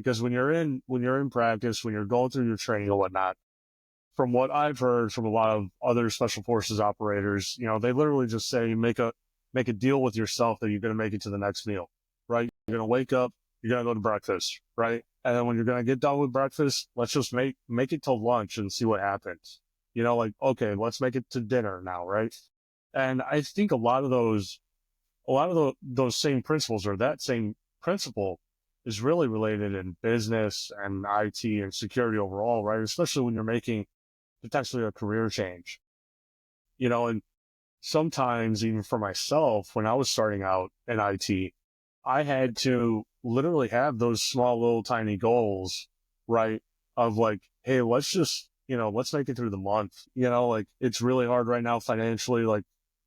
Because when you're in practice, when you're going through your training and whatnot, from what I've heard from a lot of other special forces operators, they literally just say make a deal with yourself that you're going to make it to the next meal, right? You're going to wake up, you're going to go to breakfast, right? And then when you're going to get done with breakfast, let's just make it till lunch and see what happens. Like, okay, let's make it to dinner now, right? And I think those same principles, or that same principle, is really related in business and IT and security overall, right? Especially when you're making potentially a career change, and sometimes even for myself, when I was starting out in IT, I had to literally have those small little tiny goals, right? Of like, hey, let's make it through the month. Like, it's really hard right now financially. Like,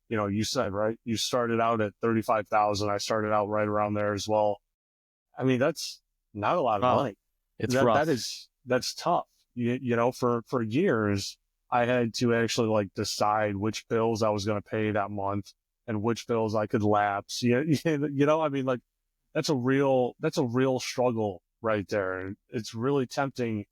you said, right? You started out at 35,000. I started out right around there as well. I mean, that's not a lot of Wow. money. It's rough. That's tough. For years, I had to actually like decide which bills I was going to pay that month and which bills I could lapse. I mean, like, that's a real struggle right there. And it's really tempting,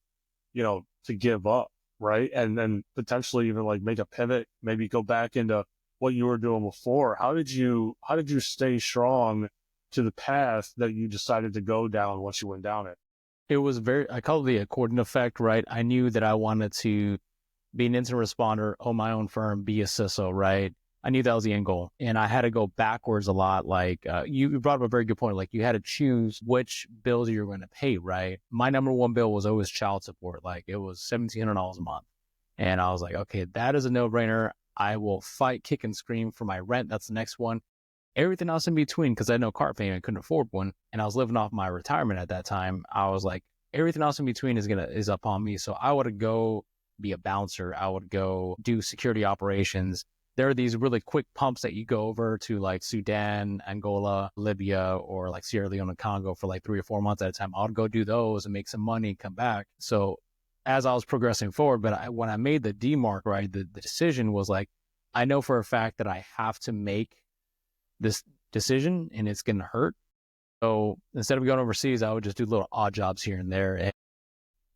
to give up, right? And then potentially even like make a pivot, maybe go back into what you were doing before. How did you stay strong to the path that you decided to go down once you went down it? It was I call it the accordion effect, right? I knew that I wanted to be an incident responder, own my own firm, be a CISO, right? I knew that was the end goal. And I had to go backwards a lot. Like, you brought up a very good point. Like, you had to choose which bills you were going to pay, right? My number one bill was always child support. Like, it was $1,700 a month. And I was like, okay, that is a no-brainer. I will fight, kick, and scream for my rent. That's the next one. Everything else in between, because I had no car payment, I couldn't afford one, and I was living off my retirement at that time. I was like, everything else in between is up on me. So I would go be a bouncer. I would go do security operations. There are these really quick pumps that you go over to, like Sudan, Angola, Libya, or like Sierra Leone and Congo for like 3 or 4 months at a time. I would go do those and make some money and come back. So as I was progressing forward, but when I made the DMARC, right, the decision was like, I know for a fact that I have to make this decision and it's going to hurt. So instead of going overseas, I would just do little odd jobs here and there. And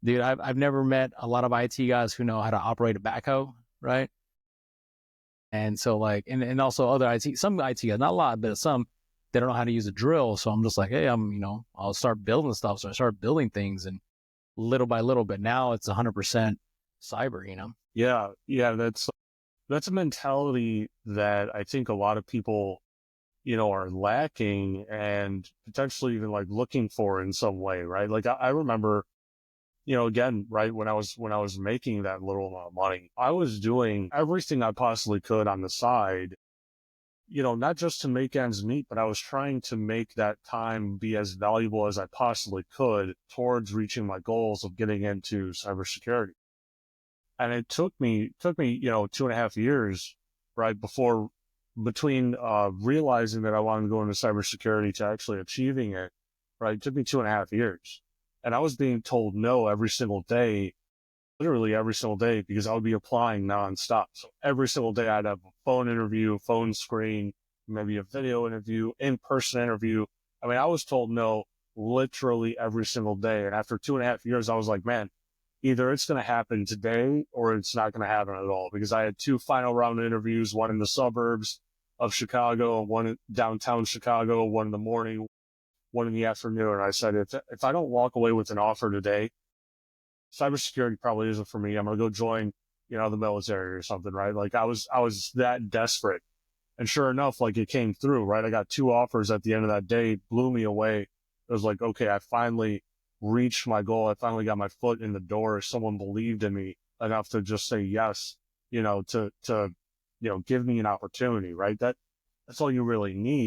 dude, I've never met a lot of IT guys who know how to operate a backhoe, right? And so like, and also other some IT guys, not a lot, but some, they don't know how to use a drill. So I'm just like, hey, I'll start building stuff. So I start building things, and little by little, but now it's 100% cyber. Yeah. That's a mentality that I think a lot of people, are lacking and potentially even like looking for in some way, right? Like I remember, again, right, when I was making that little amount of money, I was doing everything I possibly could on the side, not just to make ends meet, but I was trying to make that time be as valuable as I possibly could towards reaching my goals of getting into cybersecurity. And it took me, 2.5 years, right, between realizing that I wanted to go into cybersecurity to actually achieving it, right? It took me 2.5 years. And I was being told no every single day, literally every single day, because I would be applying nonstop. So every single day I'd have a phone interview, phone screen, maybe a video interview, in-person interview. I mean, I was told no literally every single day. And after 2.5 years, I was like, man, either it's going to happen today or it's not going to happen at all, because I had 2 final round interviews, one in the suburbs of Chicago, one in downtown Chicago, one in the morning, one in the afternoon. And I said, if I don't walk away with an offer today, cybersecurity probably isn't for me. I'm going to go join, the military or something, right? Like I was that desperate. And sure enough, like it came through, right? I got 2 offers at the end of that day, blew me away. It was like, okay, I finally reached my goal. I finally got my foot in the door. Someone believed in me enough to just say yes, to give me an opportunity, right? That's all you really need.